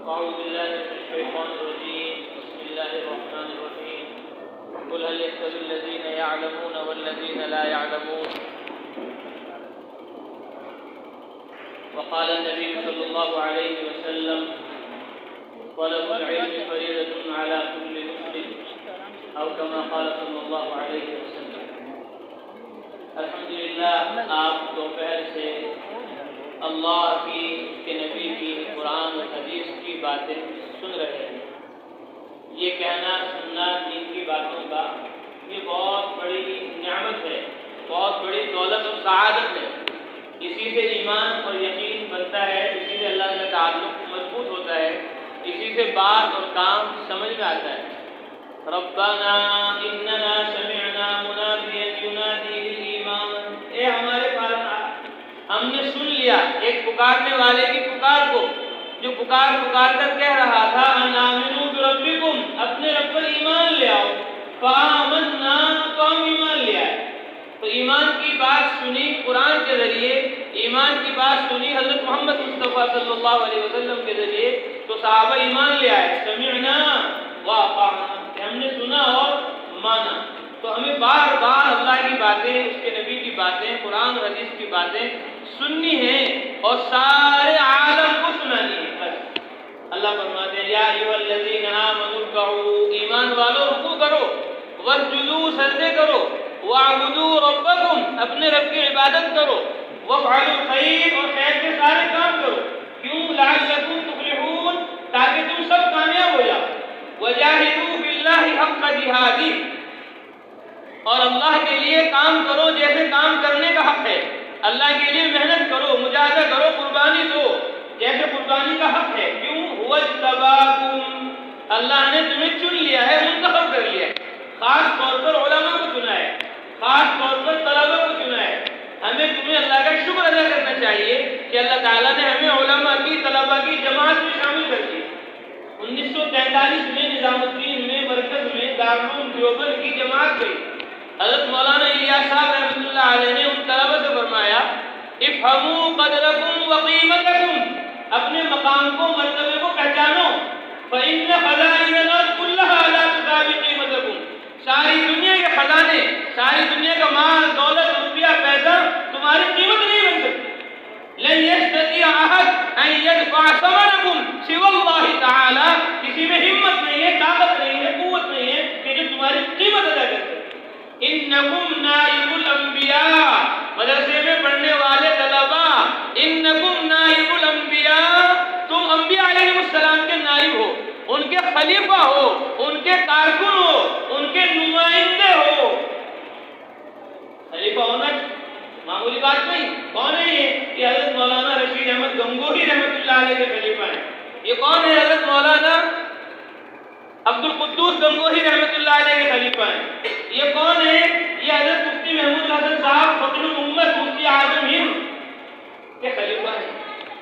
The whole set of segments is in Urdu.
أعوذ بالله من الشيطان الرجيم بسم الله الرحمن الرحيم قل هل يستوي الذين يعلمون والذين لا يعلمون وقال النبي صلى الله عليه وسلم طلب العلم فريضة على كل مسلم أو كما قال صلى الله عليه وسلم. الحمدللہ آپ دوپہر سے اللہ کی اس کے نبی کی قرآن و حدیث کی باتیں سن رہے ہیں. یہ کہنا سننا دین کی باتوں کا یہ بہت بڑی نعمت ہے, بہت بڑی دولت اور سعادت ہے. اسی سے ایمان اور یقین بنتا ہے, اسی سے اللہ کا تعلق مضبوط ہوتا ہے, اسی سے بات اور کام سمجھ میں آتا ہے. ربنا اننا سمعنا منادیا ینادی للایمان, اے ہمارے پاس ہم نے سن لیا ایک پکارنے والے کی پکار کو, جو پکار کر کہہ رہا تھا ان آمنوا بربکم, اپنے رب پر ایمان لے آؤ. فآمنا, تو ہم ایمان لے آئے. تو ایمان کی بات سنی قرآن کے ذریعے, ایمان کی بات سنی حضرت محمد مصطفیٰ صلی اللہ علیہ وسلم کے ذریعے, تو صحابہ ایمان لے آئے. سمعنا واطعنا, ہم نے سنا اور مانا. تو ہمیں بار بار اللہ کی باتیں, اس کے نبی کی باتیں, قرآن و حدیث کی باتیں سننی ہیں اور سارے عالم کو سنانی ہے. بس اللہ فرماتے ہیں یا ایھا الذین آمنوا ارکعوا, ایمان والو رکوع کرو, واسجدوا, سجدے کرو, واعبدوا ربکم, اپنے رب کی عبادت کرو, وافعلوا الخیر, اور خیر کے سارے کام کرو. کیوں؟ لعلکم تفلحون, تاکہ تم سب کامیاب ہو جاؤ. وجاہدوا باللہ حق جہادہ, اور اللہ کے لیے کام کرو جیسے کام کرنے کا حق ہے. اللہ کے لیے محنت کرو, مجاہدہ کرو, قربانی دو جیسے قربانی کا حق ہے. کیوں؟ هو اجتباکم, اللہ نے تمہیں چن لیا ہے, منتخب کر لیا ہے. خاص طور پر علماء کو چنا ہے, خاص طور پر طلباء کو چنا ہے. ہمیں تمہیں اللہ کا شکر ادا کرنا چاہیے کہ اللہ تعالیٰ نے ہمیں علماء کی, طلباء کی جماعت میں شامل کر دیا. 1943 میں نظام الدین میں, مرکز میں دارالعلوم دیوبند کی جماعت گئی. حضرت مولانا الیاس صاحب رحمۃ اللہ علیہ نے ان طلباء سے فرمایا افہموا قدرکم وقیمتکم, اپنے مقام کو, مرتبے کو پہچانو. فإن خزائن الارض كلها لا تساوي قیمتکم, ساری دنیا کے خزانے, ساری دنیا کا مال, دولت, روپیہ, پیسہ تمہاری قیمت نہیں بن سکتی. لن يستطيع احد ان يدفع ثمنكم سوى الله تعالی, کسی میں ہمت نہیں ہے, طاقت نہیں ہے, قوت نہیں ہے کہ جو تمہاری قیمت ادا کر سکے. انکم نائب الانبیاء, مدرسے میں پڑھنے والے طلباء, انکم نائب الانبیاء, تم انبیاء علیہ السلام کے نائب ہو, ان کے خلیفہ ہو, ان کے کارکن ہو, ان کے نمائندے ہو. خلیفہ ہونا معمولی بات نہیں. کون ہے یہ حضرت مولانا رشید احمد گنگوہی رحمۃ اللہ علیہ کے خلیفہ ہیں. یہ کون ہے؟ حضرت مولانا عبد القدوس گنگوہی رحمۃ اللہ علیہ کے خلیفہ ہیں. یہ کون ہے؟ یہ حضرت مفتی محمود حسن صاحب فقیر الامت, مفتی اعظم ہند کے خلیفہ ہیں.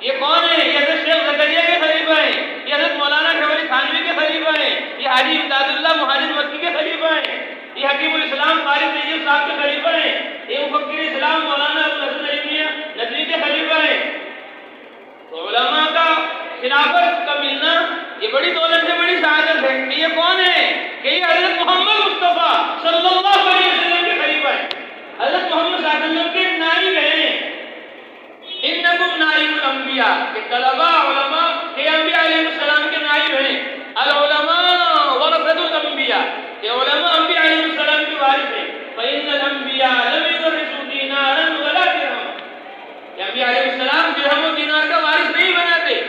یہ کون ہے؟ یہ حضرت شیخ زکریا کے خلیفہ ہیں. یہ حضرت مولانا شمالی تھانوی کے خلیفہ ہیں. یہ حاجی امداد اللہ مہاجر مکی کے خلیفہ ہیں. یہ حکیم الاسلام قاری طیب صاحب کے خلیفہ ہیں. یہ مفکر اسلام مولانا ابوالحسن علی میاں ندوی کے خلیفہ ہیں. تو علماء کا خلافت کا ملنا یہ بڑی دولت ہے, بڑی سعادت ہے. کہ یہ کون ہے؟ کہ یہ حضرت محمد مصطفیٰ صلی اللہ علیہ وسلم کے خلیفہ ہیں, حضرت محمد صلی اللہ علیہ وسلم کے نائب ہیں. انکم نائب الانبیاء, کہ طلباء, علماء کہ انبیاء علیہ السلام کے نائب ہیں. العلماء ورثۃ الانبیاء, کہ علماء انبیاء علیہ السلام کے وارث ہیں. فإن الانبیاء لم يورثوا دینارا ولا درہما, کہ انبیاء علیہ السلام درہم و دینار کا وارث نہیں بناتے.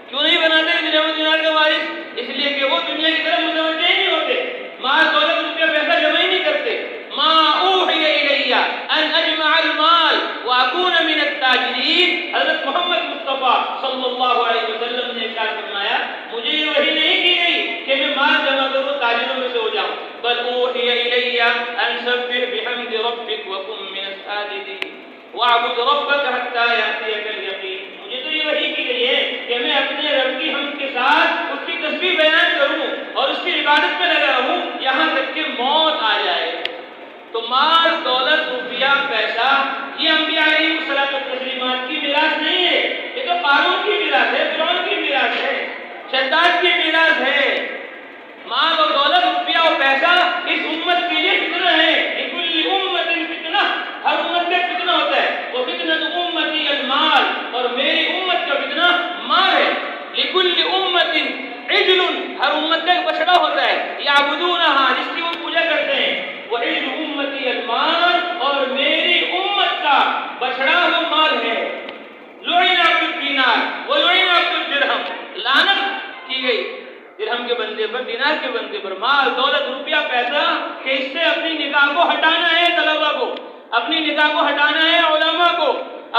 کیوں نہیں بناتے درہم و دینار کا وارث؟ اس لیے کہ وہ دنیا کی طرف متوجہ ہی نہیں ہوتے, مال, دولت, روپیہ, پیسہ جمع ہی نہیں کرتے. ما اوحی الی ان اجمع المال واکون من التاجرین, حضرت محمد مصطفیٰ صلی اللہ علیہ وسلم نے ارشاد فرمایا مجھے یہ وحی نہیں کی گئی کہ میں مال جمع کروں, تاجروں میں سے ہو جاؤں. بل اوحی الی ان سبح بحمد ربک وکن من الساجدین واعبد ربک حتی یأتیک الیقین. مجھے تو یہ وحی کی گئی ہے کہ میں اپنے رب کی حمد کے ساتھ اس کی تسبیح بیان کروں اور اس کی عبادت میں لگا رہوں یہاں تک کہ موت آ جائے. تو مال, دولت, روپیہ, پیسہ یہ انبیاء علیہ السلام کی میراث نہیں ہے. یہ تو قارون کی میراث ہے, فرعون کی میراث ہے. ہر امت کا ایک بچڑا ہوتا ہے، یعبدونہا، جس کی وہ پوجا کرتے ہیں، وعز امتی المال، اور میری امت کا بچڑا وہ مال ہے، لعن عبد الدینار ولعن عبد الدرہم، لعنت کی گئی درہم کے بندے پر، دینار کے بندے پر، مال دولت روپیہ پیسہ کہ اس سے اپنی نگاہ کو ہٹانا ہے، طلبہ کو اپنی نگاہ کو ہٹانا ہے، علماء کو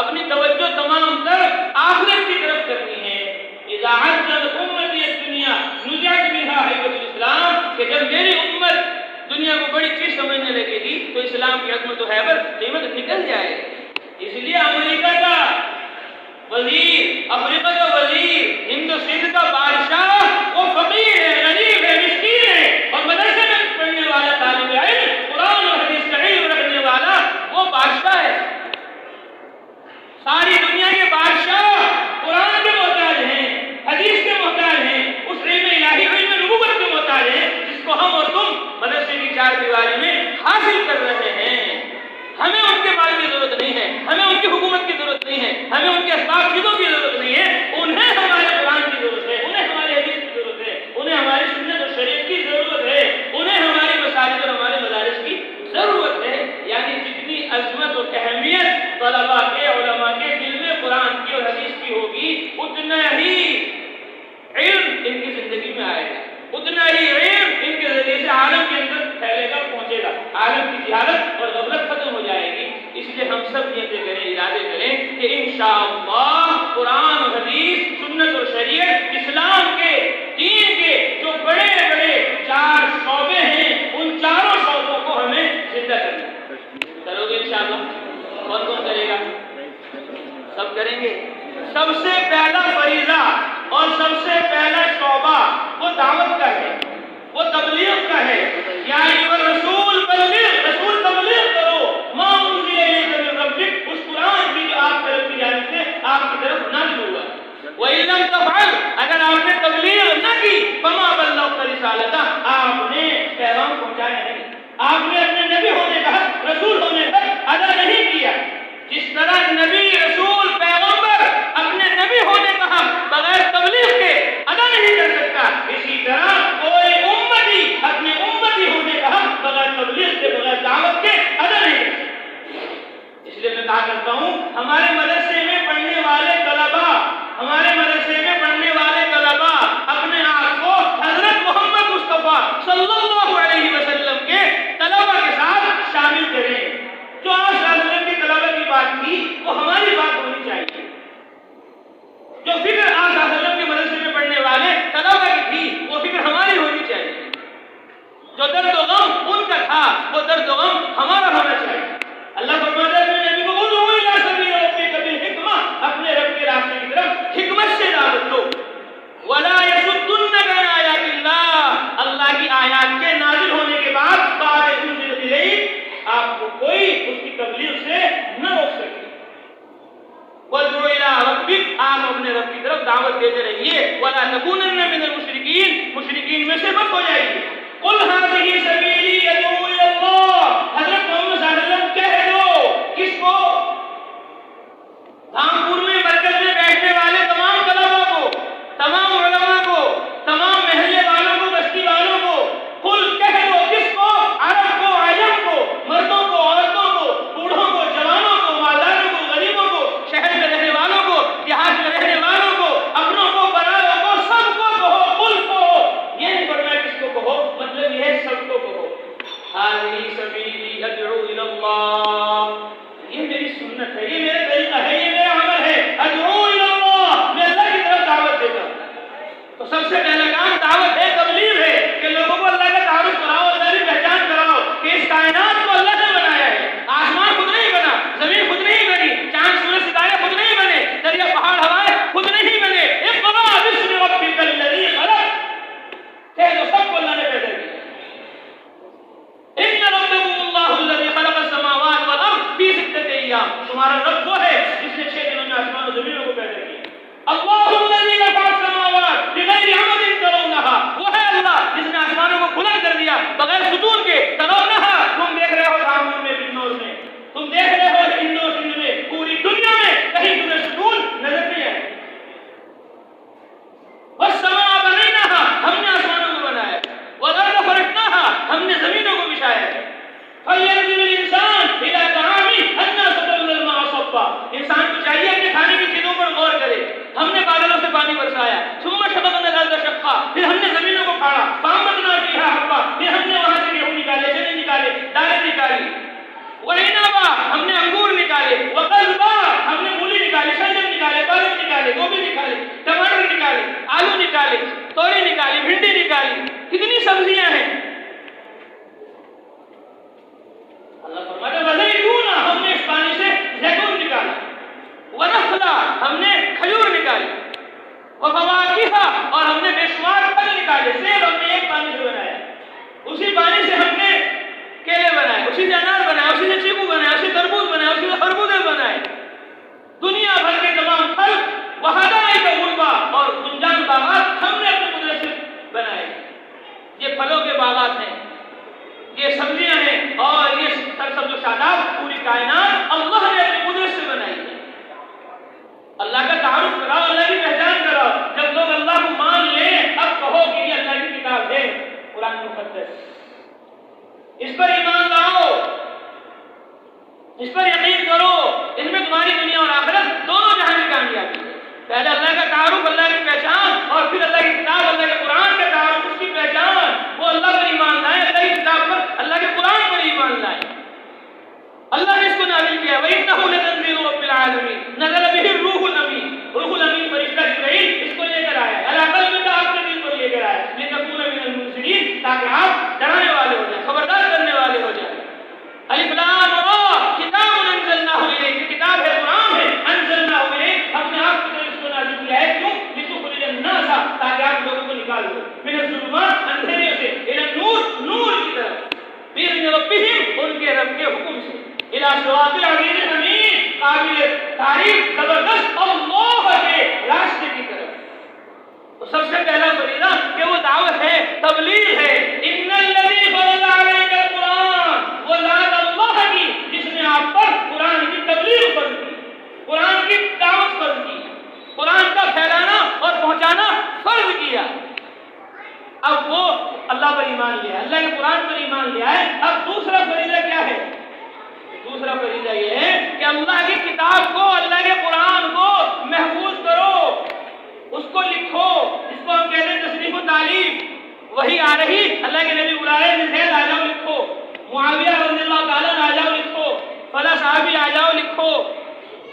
اپنی توجہ تمام تر آخرت کی طرف کرنی ہے۔ اذا عزت امتی الدنیا نزعت منها حیبۃ الاسلام، کہ جب میری امت دنیا کو بڑی چیز سمجھنے لگے گی تو اسلام کی عظمت و حیبت قیمت نکل جائے گی۔ اس لیے امریکہ کا وزیر، افریقہ کا وزیر، ہند و سندھ کا بادشاہ، وہ فقیر ہے، غریب ہے، مسکین ہے، اور مدرسے میں پڑھنے والا طالب علم، قرآن اور حدیث کا علم رکھنے والا وہ بادشاہ ہے۔ ساری دنیا کے بادشاہ قرآن کے محتاج ہیں، حدیث کے محتاج ہیں، اس علم الہی، علم نبوت کے محتاج ہیں جس کو ہم اور تم مدرسے کی چار دیواری میں حاصل کر رہے ہیں۔ ہمیں ان کے مال کی ضرورت نہیں ہے، ہمیں ان کی حکومت کی ضرورت نہیں ہے، ہمیں ان کے اسباب چیزوں کی ضرورت نہیں ہے، انہیں ہمارے قرآن کی ضرورت ہے، انہیں ہمارے حدیث کی ضرورت ہے، انہیں ہماری سنت اور شریعت کی ضرورت ہے، انہیں ہماری مساجد اور ہمارے مدارس کی ضرورت ہے۔ یعنی جتنی عظمت اور اہمیت طلباء کے، علماء کے دل میں قرآن کی اور حدیث کی ہوگی، اتنا ہی علم ان کی زندگی میں آئے گا، اتنا ہی علم ان کے ذریعے سے عالم کے اندر پھیلے گا، پہنچے گا، عالم کی جہالت اور غفلت ختم ہو جائے گی۔ اس لیے ہم سب نیتیں کریں، ارادے کریں کہ انشاءاللہ قرآن و حدیث، سنت اور شریعت، اسلام کے دین کے جو بڑے بڑے چار شعبے ہیں، ان چاروں شعبوں کو ہمیں زندہ کرنا۔ کرو گے انشاءاللہ؟ کون کون کرے گا؟ سب کریں گے۔ سب سے پہلا فریضہ اور سب سے پہلا شعبہ وہ دعوت کا ہے، وہ تبلیغ کا ہے۔ یا ایھا الرسول بلغ، رسول تبلیغ کرو ما انزل الیک من ربک، اس قرآن کی جو آپ طرف کی جانب سے آپ کی طرف نازل ہوا۔ وَإِن لَّمْ تَفْعَلْ، اگر آپ نے تبلیغ نہ کی، فَمَا بَلَّغْتَ رِسَالَتَهُ، آپ نے پیغام پہنچایا نہیں، آپ نے اپنے نبی ہونے کا حق، رسول ہونے کا حق ادا نہیں کیا۔ جس طرح نبی، رسول، پیغمبر اپنے نبی ہونے کا حق بغیر تبلیغ کے ادا نہیں کر سکتا، اسی طرح کوئی امتی اپنے امتی ہونے کا حق بغیر تبلیغ کے، بغیر دعوت کے ادا نہیں کر سکتا۔ اس لیے میں کہا کرتا ہوں، ہمارے مدرسے میں پڑھنے والے طلباء، ہمارے مدرسے میں پڑھنے والے طلباء اپنے آپ کو حضرت محمد مصطفیٰ صلی اللہ علیہ وسلم کے طلباء کے ساتھ شامل کریں۔ جو آج حضرت کی طلباء کی بات تھی وہ ہماری بات ہونی چاہیے، جو فکر آج حضرت کے مدرسے میں پڑھنے والے طلباء کی تھی وہ فکر ہماری ہونی چاہیے، جو درد و غم ان کا تھا وہ درد و غم ہمارا ہونا چاہیے۔ اللہ فرماتا ہے اپنے نبی کو ادعو الی سبیل ربک بالحکمہ، اپنے رب کے راستے کی طرف حکمت سے دعوت دو۔ ولا یصدنک عن آیات اللہ، اللہ کی آیات کے نازل ہونے کے بعد بعد انزل الیک، آپ کو کوئی اس کی تبلیغ سے نہ روک سکے۔ وَادْعُ إِلَىٰ رَبِّكَ، آپ اپنے رب کی طرف دعوت دیتے رہیے۔ وَلَا تَكُونَنَّ مِنَ الْمُشْرِكِينَ، مشرکین میں سے مت ہو جائیے۔ قُلْ هَٰذِهِ سَبِيلِي أَدْعُو إِلَى اللَّهِ، حضرت محمد صلی اللہ علیہ وسلم کہہ دو کس کو؟ دھامپور میں مرکز میں بیٹھنے والے تمام طلباء کو، تمام علماء کو، تمام محلے والوں کو، بستی والوں کو، قل کہہ دو کس کو؟ عرب کو، عجم کو، مردوں کو، عورتوں کو، بوڑھوں کو، جوانوں کو، مالداروں کو، غریبوں کو، شہر میں رہنے والوں کو، دیہات میں رہنے والوں کو، اپنوں کو، پرایوں کو، سب کو کہو، قل کہو۔ یہ نہیں فرمایا کس کو کہو، مطلب یہ ہے سب کو کہو۔ هذه اکھاڑا، فَأَنبَتْنَا فِيهَا حَبًّا، پھر ہم نے وہاں سے گیہوں نکالے، چنے نکالے، دالیں نکالی، وَعِنَبًا، ہم نے انگور نکالے، وَقَضْبًا، ہم نے مولی نکالے، شلجم نکالے، پالک نکالے، گوبھی نکالے، ٹماٹر نکالے، آلو نکالے، توری نکالی، بھنڈی نکالی، کتنی سبزیاں ہیں۔ اللہ فرماتا ہے وَزَيْتُونًا، ہم نے اس پانی سے زیتون نکالا، وَنَخْلًا، ہم نے کھجور نکالی، وَفَوَاكِهَ، اور ہم نے بے شمار پھل نکالے، سیب ہم نے ایک پانی سے بنایا، اسی پانی سے ہم نے کیلے بنائے، اسی سے انار بنائے، اسی سے چیکو بنائے، اسی سے تربوز بنائے، اسی سے خربوزے بنائے، دنیا بھر کے تمام پھل، وَحَدَائِقَ غُلْبًا، اور گنجان باغات ہم نے اپنے قدرت سے بنائے۔ یہ پھلوں کے باغات ہیں، یہ سبزیاں ہیں، اور یہ سرسبز و شاداب پوری کائنات اللہ نے اپنی قدرت سے بنائی ہے۔ اللہ کا تعارف کراؤ، اللہ کی پہچان کراؤ۔ جب لوگ اللہ کو مان لیں، اب کہو کہ یہ اللہ کی کتاب ہے، قرآن مقدس، اس پر ایمان لاؤ، اس پر یقین کرو، اس میں تمہاری دنیا اور آخرت دونوں جہاں کی کامیابی ہے۔ پہلے اللہ کا تعارف، اللہ کی پہچان، اور پھر اللہ کی کتاب، اللہ کے قرآن کا تعارف، اس کی پہچان، وہ اللہ پر ایمان لائے، اللہ کی کتاب پر، اللہ کے قرآن پر ایمان لائے۔ اللہ نے اس کو نازل کیا، وَإِنَّهُ لَتَنزِيلُ رَبِّ الْعَالَمِينَ، نزل بِهِ الرُّوحُ الْأَمِينُ، روح الامین فرشتہ جبرائیل اس کو لے کر آیا، عَلَىٰ قَلْبِكَ، آپ کے دل پر لے کر آیا، لِتَكُونَ مِنَ الْمُنذِرِينَ، تاکہ آپ ڈرانے والے ہو جائیں، خبردار کرنے والے ہو جائیں۔ الف لام را، کتاب انزلناہ الیک، کتاب ہے، قرآن ہے، انزلناہ الیک، ہم نے آپ کی طرف اس کو نازل کیا ہے، کیوں؟ لتخرج الناس، تاکہ آپ لوگوں کو نکال دو، من الظلمات، اندھیرے سے، الی النور، نور کی طرف، بِإِذْنِ رَبِّهِمْ، ان کے رب کے حکم سے، الی صراط العزیز الحمید، قابل تعریف زبردست اللہ کے راستے کی طرف۔ تو سب سے پہلا فریضہ کہ وہ دعوت ہے، تبلیغ ہے۔ ان الذی فرض علیک القرآن، وہ ذات اللہ کی جس نے آپ پر قرآن کی تبلیغ فرض کی، قرآن کی دعوت فرض کی، قرآن کا پھیلانا اور پہنچانا فرض کیا۔ اب وہ اللہ پر ایمان لیا، اللہ کے قرآن پر ایمان لیا ہے۔ اب دوسرا فریضہ کیا ہے؟ دوسرا فریضہ یہ ہے کہ اللہ کی کتاب کو، اللہ کے قرآن کو محفوظ کرو، اس کو لکھو، جس کو ہم کہتے ہیں تصنیف و تالیف۔ وہی آ رہی، اللہ کے نبی بلا رہے ہیں، زید آ جاؤ لکھو، معاویہ رضی اللہ تعالیٰ آ جاؤ لکھو، فلاں صحابی آ جاؤ لکھو،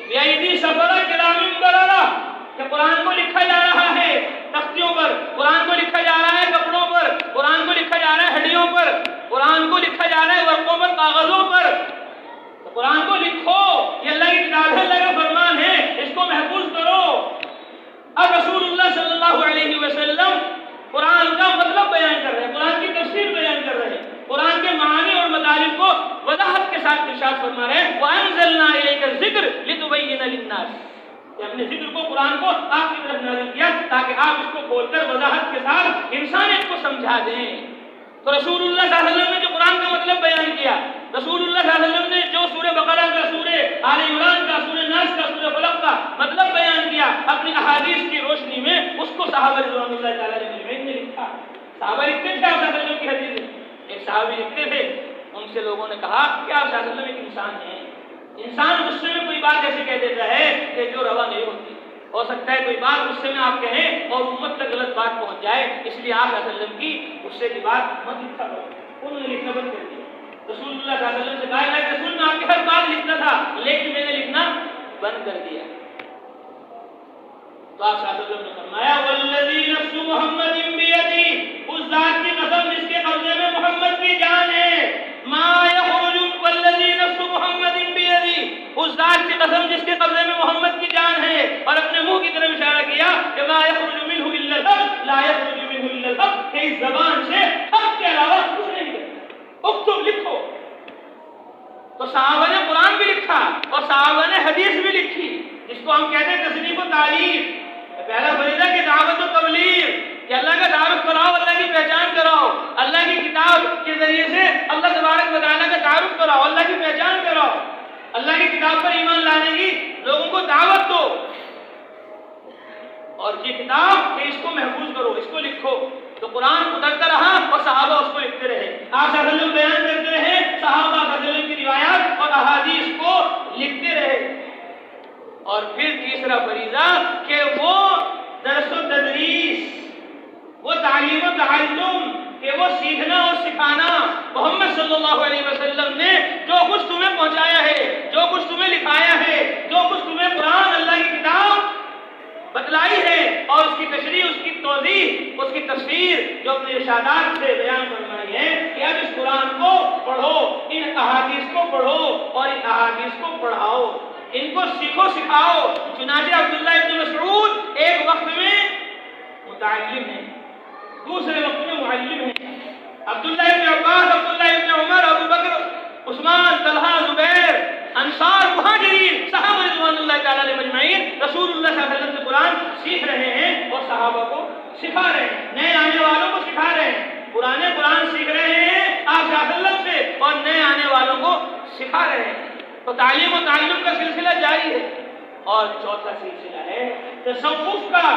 بیعیدی سفرہ کرام بررہ، کہ قرآن کو لکھا جا رہا ہے تختیوں پر، قرآن کو لکھا جا رہا ہے کپڑوں پر، قرآن کو لکھا جا رہا ہے ہڈیوں پر، قرآن کو لکھا جا رہا ہے ورقوں پر، کاغذوں پر۔ تو قرآن کو لکھو، یہ اللہ کی کتاب ہے، اللہ کا فرمان ہے، اس کو محفوظ کرو۔ اب رسول اللہ صلی اللہ علیہ وسلم قرآن کا مطلب بیان کر رہے ہیں، قرآن کی تفسیر بیان کر رہے ہیں، قرآن کے معانی اور مطالب کو وضاحت کے ساتھ ارشاد فرما رہے ہیں، وَأَنزَلْنَا إِلَيْكَ الذِّكْرَ لِتُبَيِّنَ لِلنَّاسِ، کہ ہم نے ذکر کو، قرآن کو آپ کی طرف نازل کیا تاکہ آپ اس کو کھول کر وضاحت کے ساتھ انسانیت کو سمجھا دیں۔ تو رسول اللہ صلی اللہ علیہ وسلم نے جو قرآن کا مطلب بیان کیا، رسول اللہ صلی اللہ علیہ وسلم نے جو سورہ بقرہ کا، سورہ آل عمران کا، سورہ ناس کا، سورہ فلق کا مطلب بیان کیا اپنی احادیث کی روشنی میں، اس کو صحابہ رضوان اللہ تعالیٰ علیہم نے لکھا۔ صحابہ لکھتے تھے آپ صلی اللہ علیہ وسلم کی حدیث میں، ایک صحابی لکھتے تھے، ان سے لوگوں نے کہا کہ آپ صلی اللہ علیہ وسلم ایک انسان ہیں، انسان غصے میں کوئی بات ایسی کہہ دیتا ہے کہ جو روا نہیں ہوتی، ہو سکتا ہے کوئی بات غصے میں آپ کہیں اور امت تک غلط بات پہنچ جائے، اس لیے آپ صلی اللہ علیہ وسلم کی غصے کی بات مت لکھا کرو۔ انہوں نے لکھنا بند کر دیا۔ رسول اللہ صلی اللہ علیہ وسلم سے کہا کہ رسول میں آپ کی ہر بات لکھنا تھا، لیکن میں نے لکھنا بند کر دیا۔ تو آپ صلی اللہ علیہ وسلم نے فرمایا والذی نفس محمد بیدی، اس ذات کی قسم جس کے قبضے میں محمد کی جان ہے، ما یخرج، والذی نفس محمد بیدی، اس ذات کی قسم جس کے قبضے میں محمد کی جان ہے، اور اپنے منہ کی طرف اشارہ کیا کہ ما یخرج منہ الا الحق، لا یخرج منہ الا الحق، کہ اس زبان سے حق کے علاوہ کچھ نہیں نکلتا، اکتب، لکھو۔ تو صحابہ نے قرآن بھی لکھا اور صحابہ نے حدیث بھی لکھی، جس کو ہم کہتے ہیں تصنیف و تعلیف۔ پہلا فریضہ کہ دعوت و تبلیغ، کہ اللہ کا تعارف کراؤ، اللہ کی پہچان کراؤ، اللہ کی کتاب کے ذریعے سے اللہ تبارک و تعالیٰ کا تعارف کراؤ، اللہ کی پہچان کراؤ، اللہ کی کتاب پر ایمان لانے کی لوگوں کو دعوت دو، اور یہ کتاب کہ اس کو محفوظ کرو، اس کو لکھو۔ تو قرآن اترتا رہا اور صحابہ اس کو لکھتے رہے، آپ صلی اللہ علیہ وسلم بیان کرتے رہے، صحابہ صلی اللہ علیہ وسلم کی روایات اور احادیث کو لکھتے رہے۔ اور پھر تیسرا فریضہ کہ وہ درس و تدریس، وہ تعلیم و تعلم، اللہ علیہ وسلم نے جو کچھ تمہیں پہنچایا ہے، جو کچھ تمہیں لکھایا ہے، جو کچھ تمہیں قرآن اللہ کی کتاب بتلائی ہے، اور اس کی تشریح، اس کی توضیح، اس کی تفسیر جو اپنے ارشادات سے بیان فرمائی ہے کہ اب اس قرآن کو پڑھو، ان احادیث کو پڑھو اور ان احادیث کو پڑھاؤ، ان کو سیکھو سکھاؤ۔ چنانچہ عبداللہ ابن مسعود ایک وقت میں متعلم ہیں، دوسرے وقت میں معلم ہیں۔ عبداللہ ابن عباس، عبداللہ ابن عمر، ابو بکر، عثمان، طلحہ، زبیر، انصار، مہاجرین، صحابہ رضوان اللہ تعالیٰ علیہ مجمعین رسول اللہ صلی اللہ علیہ وسلم سے قرآن سیکھ رہے ہیں اور صحابہ کو سکھا رہے ہیں، نئے آنے والوں کو سکھا رہے ہیں۔ پرانے قرآن سیکھ رہے ہیں آپ صلی اللہ علیہ وسلم سے اور نئے آنے والوں کو سکھا رہے ہیں، تو تعلیم و تعلم کا سلسلہ جاری ہے۔ اور چوتھا سلسلہ ہے تصوف کا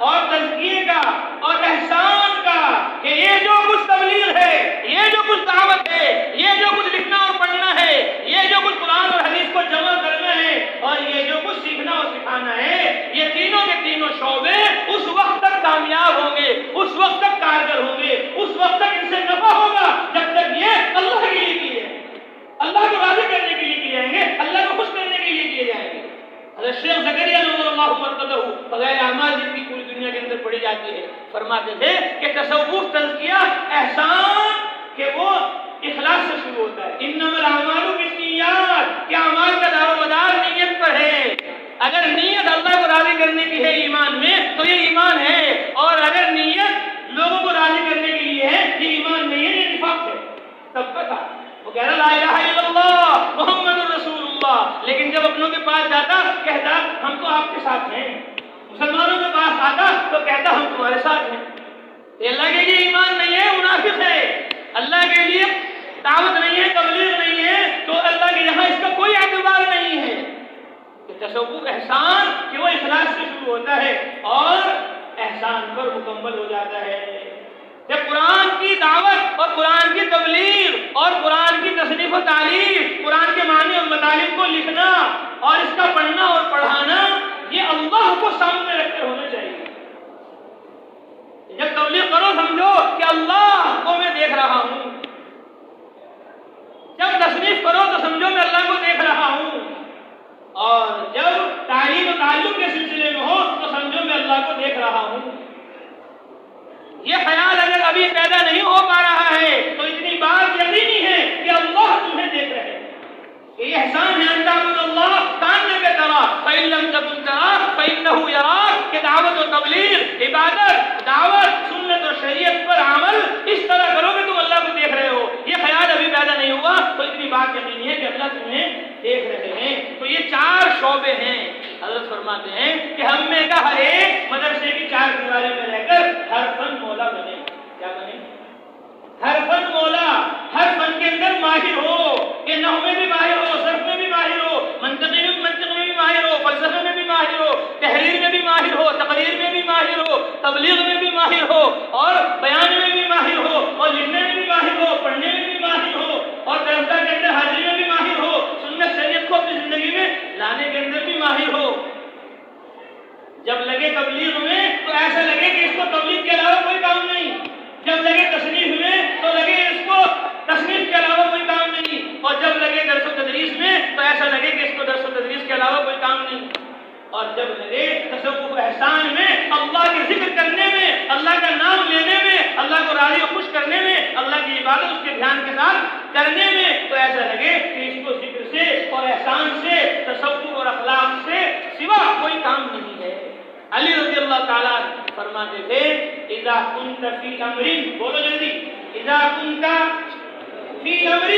اور تزکیے کا اور احسان کا، کہ یہ جو کچھ تبلیغ ہے، یہ جو کچھ دعوت ہے، یہ جو کچھ لکھنا اور پڑھنا ہے، یہ جو کچھ قرآن اور حدیث کو جمع کرنا ہے، اور یہ جو کچھ سیکھنا اور سکھانا ہے، یہ تینوں کے تینوں شعبے اس وقت تک کامیاب ہوں گے، اس وقت تک کارگر ہوں گے، اس وقت تک ان سے نفع ہوگا جب تک یہ اللہ کے لیے کیے جائیں، اللہ کو راضی کرنے کے لیے کیے جائیں گے، اللہ کو خوش کرنے کے لیے کیے جائیں گے۔ حضرت شیخ زکریا نور اللہ مرقدہ فضائل اعمال جن کی پوری دنیا کے اندر پڑھی جاتی ہے، فرماتے تھے کہ تصوف، تزکیہ، احسان کہ وہ اخلاص سے شروع ہوتا ہے۔ انما الاعمال بالنیات، کہ اعمال کا دار و مدار نیت پر ہے۔ اگر نیت اللہ کو راضی کرنے کی ہے ایمان میں تو یہ ایمان ہے، اور اگر نیت لوگوں کو راضی کرنے کے لیے ہے یہ ایمان نہیں ہے، یہ نفاق ہے۔ تب کا تھا وہ کہہ رہا لا الہ الا اللہ محمد رسول اللہ، لیکن جب اپنوں کے پاس جاتا کہتا ہم تو آپ کے ساتھ ہیں، مسلمانوں کے پاس آتا تو کہتا ہم تمہارے ساتھ ہیں۔ یہ اللہ کے لیے ایمان نہیں ہے، منافق ہے۔ اللہ کے لیے دعوت نہیں ہے، تبلیغ نہیں ہے، تو اللہ کے یہاں اس کا کوئی اعتبار نہیں ہے۔ کہ تصوف احسان کہ وہ اخلاص سے شروع ہوتا ہے اور احسان پر مکمل ہو جاتا ہے۔ جب قرآن کی دعوت اور قرآن کی تبلیغ اور قرآن کی تصنیف و تعلیم، قرآن کے معنی اور مطالب کو لکھنا اور اس کا پڑھنا اور پڑھانا یہ اللہ کو سامنے رکھ کر ہونا چاہیے۔ جب تبلیغ کرو سمجھو کہ اللہ کو میں دیکھ رہا ہوں، جب تصنیف کرو تو سمجھو میں اللہ کو دیکھ رہا ہوں، اور جب تعلیم و تعلم کے سلسلے میں ہو تو سمجھو میں اللہ کو دیکھ رہا ہوں۔ یہ خیال اگر ابھی پیدا نہیں ہو پا رہا ہے تو اتنی بات یقینی ہے کہ اللہ تمہیں دیکھ رہے ہیں۔ یہ احسان ہے ان تعبد اللہ کانک تراہ فإن لم تکن تراہ فإنہ یراک، کہ دعوت و تبلیغ، عبادت، دعوت، سنت اور شریعت پر عمل اس طرح کرو کہ تم اللہ کو دیکھ رہے ہو۔ یہ خیال ابھی پیدا نہیں ہوا تو اتنی بات یقینی ہے کہ اللہ تمہیں دیکھ رہے ہیں۔ تو یہ چار شعبے ہیں۔ حضرت فرماتے ہیں کہ ہم میں کا ہر ایک مدرسے کی چار دیواریں میں رہ کر ہر فن مولا بنے۔ کیا بنے؟ ہر فن مولا، ہر فن کے اندر ماہر ہو، کہ نحو میں بھی ماہر ہو، صرف میں بھی ماہر ہو، منطق میں بھی ماہر ہو، فلسفے میں بھی ماہر ہو، تحریر میں بھی ماہر ہو، تقریر میں بھی ماہر ہو، تبلیغ میں بھی ماہر ہو، اور بیان میں بھی ماہر ہو، اور لکھنے میں بھی ماہر ہو، پڑھنے میں بھی ماہر ہو، اور درسگاہ کے اندر حاضری میں بھی ماہر ہو، سنت شریعت کو اپنی زندگی میں لانے کے اندر بھی ماہر ہو۔ جب لگے تبلیغ میں تو ایسا لگے کہ اس کو تبلیغ کے علاوہ کوئی کام نہیں، جب لگے تصنیف میں تو لگے اس کو تصنیف کے علاوہ کوئی کام نہیں، اور جب لگے درس و تدریس میں تو ایسا لگے کہ اس کو درس و تدریس کے علاوہ کوئی کام نہیں، اور جب لگے تصوف احسان میں، اللہ کے ذکر کرنے میں، اللہ کا نام لینے میں، اللہ کو راضی و خوش کرنے میں، اللہ کی عبادت اس کے دھیان کے ساتھ کرنے میں، تو ایسا لگے کہ اس کو ذکر سے اور احسان سے، تصوف اور اخلاق سے سوا کوئی کام نہیں ہے۔ علی رضی اللہ تعالیٰ فرماتے تھے اذا كنت في امر، بولو جلدی، اذا كنت في امر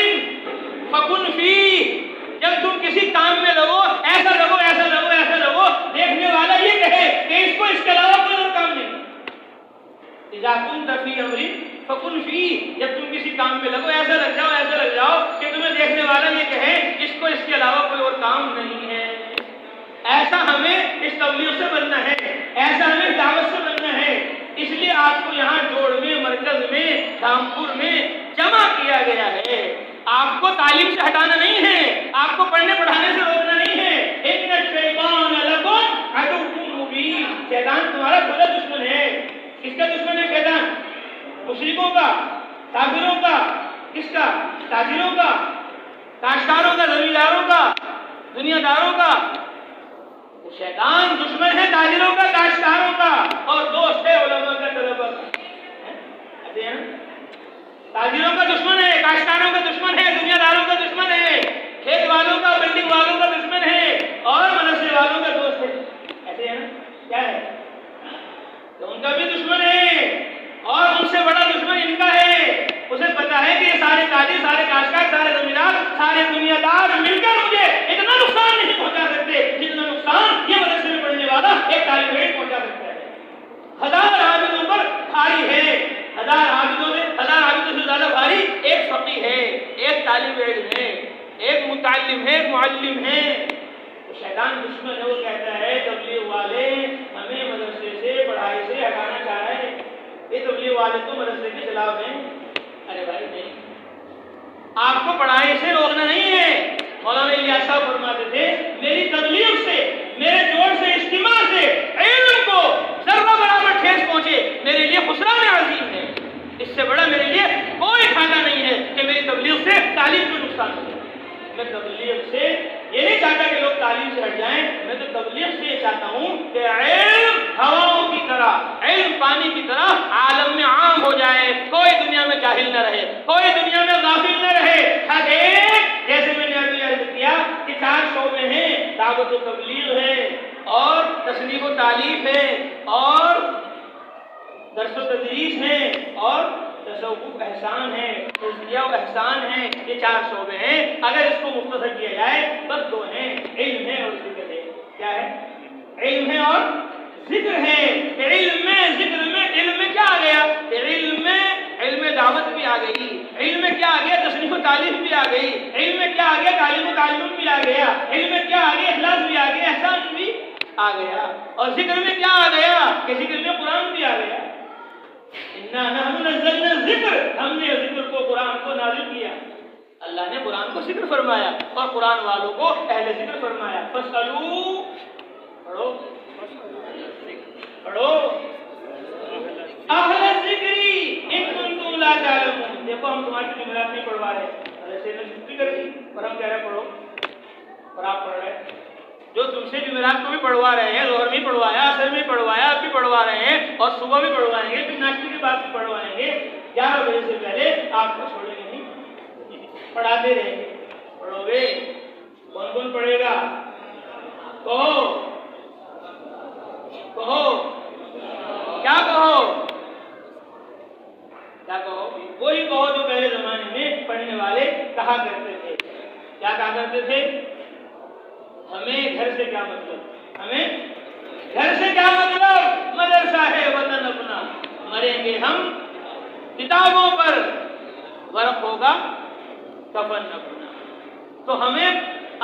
فكن فيه، جب تم کسی کام میں لگو ایسا لگو، ایسا لگو، ایسا لگو، دیکھنے والا یہ کہے کہ اس کو اس کے علاوہ کوئی اور کام نہیں۔ اذا كنت في امر فكن فيه، جب تم کسی کام میں لگو ایسا لگ جاؤ، ایسا لگ جاؤ کہ تمہیں دیکھنے والا یہ کہے اس کو اس کے علاوہ کوئی اور کام نہیں ہے۔ ایسا ہمیں اس تبلیغ سے بننا ہے، ایسا ہمیں دعوت سے بننا ہے۔ اس لیے آپ کو یہاں جوڑ میں، مرکز میں، رامپور میں جمع کیا گیا ہے۔ آپ کو تعلیم سے ہٹانا نہیں ہے، آپ کو پڑھنے پڑھانے سے روکنا نہیں ہے۔ ان الشیطان لکم عدو مبین، شیطان تمہارا بڑا دشمن ہے۔ کس کا دشمن ہے شیطان؟ مشرکوں کا، کافروں کا، کس کا؟ تاجروں کا، کاشتکاروں کا، زمینداروں کا، دنیا داروں کا۔ شیطان دشمن ہے تاجروں کا، کاشتکاروں کا، اور دوست ہے علماء کا، طلباء کا۔ ایسے ہے نا؟ تاجروں کا دشمن ہے، کاشتکاروں کا دشمن ہے، دنیا داروں کا دشمن ہے، کھیت والوں کا، بلڈنگ والوں کا دشمن ہے، اور مدرسے والوں کا دوست ہے۔ ایسے ہے نا؟ کیا ہے؟ تو ان کا بھی دشمن ہے، اور ان سے بڑا دشمن ان کا ہے۔ اسے پتا ہے کہ یہ سارے تاجر، سارے کاشتکار، سارے زمیندار، سارے دنیا دار مل کر مجھے اتنا نقصان نہیں پہنچا سکتے جتنا نقصان یہ مدرسے میں پڑھنے والا ایک طالب علم پہنچا سکتا ہے۔ 1000 عابدوں پر بھاری ہے، 1000 عابدوں سے زیادہ بھاری ایک فقیہ ہے، ایک طالب علم ہے، ایک متعلم ہے، ایک معلم ہے۔ تو شیطان دشمن ہے، وہ کہتا ہے تبلیغ والے ہمیں مدرسے سے، پڑھائی سے ہٹانا چاہ رہے ہیں، یہ تبلیغ والے تو مدرسے کے خلاف ہیں۔ ارے بھائی نہیں، آپ کو پڑھائی سے روکنا نہیں ہے۔ مولانا الیاس صاحب فرماتے تھے میری تبلیغ سے، میرے جوڑ سے، اجتماع سے علم کو ذرہ برابر ٹھیس پہنچے میرے لیے خسران عظیم ہے۔ اس سے بڑا میرے لیے کوئی فائدہ نہیں ہے کہ میری تبلیغ سے تعلیم کو نقصان ہو جائے۔ میں تبلیغ سے یہ نہیں چاہتا کہ لوگ تعلیم سے ہٹ جائیں، میں تو تبلیغ سے یہ چاہتا ہوں کہ علم ہواؤں کی طرح، علم پانی کی طرح عالم میں عام ہو جائے، کوئی دنیا میں جاہل نہ رہے، کوئی دنیا میں غافل نہ رہے۔ ہر ایک، جیسے میں نے ابھی عرض کیا کہ 4 شعبے ہیں، دعوت و تبلیغ ہے، اور تصنیف و تالیف ہے، اور درس و تدریس ہے، اور تصوف احسان ہے، تزکیہ و احسان ہے۔ یہ 4 شعبے ہیں۔ اگر اس کو مختصر کیا جائے بس 2 ہیں، علم ہے اور ذکر ہے۔ کیا ہے؟ علم ہے اور ذکر ہے۔ علم میں، ذکر میں، علم میں کیا آ گیا؟ علم میں علم دعوت بھی آ گئی، علم میں کیا آ گیا؟ تصنیف و تعلیف بھی آ گئی، علم میں کیا آ گیا؟ تعلیم و تعلم بھی آ گیا، علم میں کیا آ گیا؟ اخلاص بھی آ گیا، احسان بھی آ گیا، اور ذکر میں کیا آ گیا؟ کہ ذکر میں قرآن بھی آ گیا۔ اِنَّا نَحْنُ نَزَّلْنَا الذِّکْرَ، ہم نے ذکر کو، قرآن کو نازل کیا۔ اللہ نے قرآن کو ذکر فرمایا اور قرآن والوں کو اہل ذکر فرمایا۔ فَاسْأَلُوا، پڑھو پڑھو، اہل الذکر ان کنتم لا تعلمون۔ دیکھو ہم تمہاری جملات نہیں پڑھوا رہے، ایسے نے چھٹی کر دی اور ہم کہہ رہے پڑھو، اور آپ پڑھ رہے ہیں۔ جو تم سے جمعرات کو بھی پڑھوا رہے ہیں، ظہر میں پڑھوایا، عصر میں پڑھوایا، اب بھی پڑھوا رہے ہیں، اور صبح بھی پڑھوائیں گے، پھر ناشتے کے بعد بھی پڑھوائیں گے، 11 بجے سے پہلے آپ کو چھوڑیں گے نہیں، پڑھاتے رہیں گے۔ پڑھو گے؟ کون کون پڑھے گا؟ کہو کہو، کیا کہو؟ کیا کہو؟ وہی کہو جو پہلے زمانے میں پڑھنے والے کہا کرتے تھے۔ کیا کہا کرتے تھے؟ ہمیں گھر سے کیا مطلب، ہمیں گھر سے کیا مطلب، مدرسہ ہے وطن اپنا، مریں گے ہم کتابوں پر، ورق ہوگا کفن اپنا۔ تو ہمیں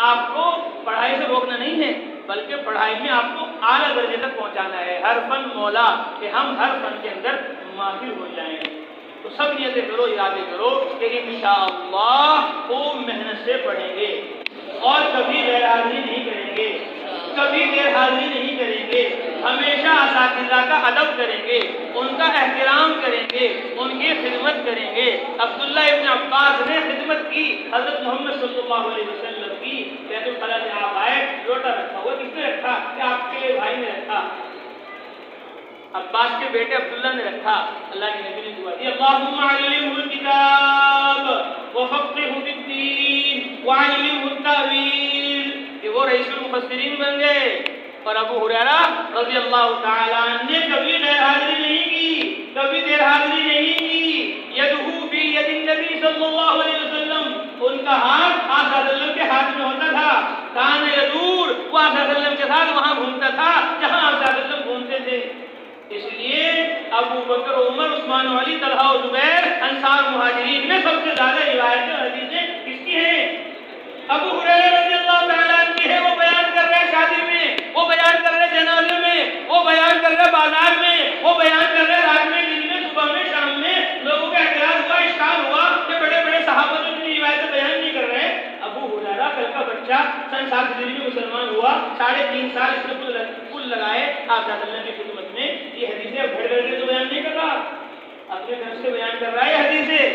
آپ کو پڑھائی سے روکنا نہیں ہے، بلکہ پڑھائی میں آپ کو اعلیٰ درجے تک پہنچانا ہے، ہر فن مولا، کہ ہم ہر فن کے اندر ماہر ہو جائیں۔ تو سب نیتیں کرو، ارادے کرو کہ انشاءاللہ خوب محنت سے پڑھیں گے، اور کبھی غیر حاضری نہیں کریں گے، کبھی غیر حاضری نہیں کریں گے، ہمیشہ اساتذہ کا ادب کریں گے، ان کا احترام کریں گے، ان کی خدمت کریں گے۔ عبداللہ ابن عباس نے خدمت کی حضرت محمد صلی اللہ علیہ وسلم کی۔ بیت الخلا سے آپ آئے، لوٹا رکھا ہوا، کس نے رکھا؟ کہ آپ کے بھائی نے رکھا، عباس کے بیٹے عبداللہ نے رکھا۔ اللہ کے نبی نے دعا دی، اللہم علمہ الکتاب وفقہہ فی الدین وعلمہ التأویل، کہ وہ رئیس المفسرین بن گئے۔ اور ابو ہریرہ رضی اللہ تعالیٰ عنہ نے کبھی غیر حاضری نہیں کی، کبھی دیر حاضری نہیں کی۔ یدہ فی ید النبی صلی اللہ علیہ وسلم، ان کا ہاتھ آقا صلی اللہ علیہ وسلم کے ہاتھ میں ہوتا تھا۔ کان یدور، وہ آقا صلی اللہ علیہ وسلم کے ساتھ وہاں گھومتا تھا جہاں آقا صلی اللہ علیہ وسلم گھومتے تھے۔ اس لیے ابو بکر، عمر، عثمان، علی، طلحہ و زبیر انصار مہاجرین میں سب سے زیادہ روایتیں حدیثیں کس کی ہیں؟ ابو ہریرہ رضی اللہ تعالیٰ عنہ کی ہے۔ وہ بیان کر رہے ہیں شادی میں، وہ بیان کر رہے جنازے میں، وہ بیان کر رہے بازار میں، وہ بیان کر رہے رات میں، دن میں، صبح میں، شام میں۔ لوگوں کا اعتراض ہوا، اشکال ہوا کہ بڑے بڑے صحابہ جو اتنی روایتیں بیان نہیں کر رہے۔ ابو ہریرہ کل کا بچہ سن 7 ہجری میں مسلمان ہوا، 3.5 سال اس نے کل لگائے آپ صلی اللہ علیہ وسلم کی خدمت میں۔ یہ حدیثیں اب گھر گھر کے تو بیان نہیں کر رہا، اپنے گھر سے بیان کر رہا ہے یہ حدیثیں۔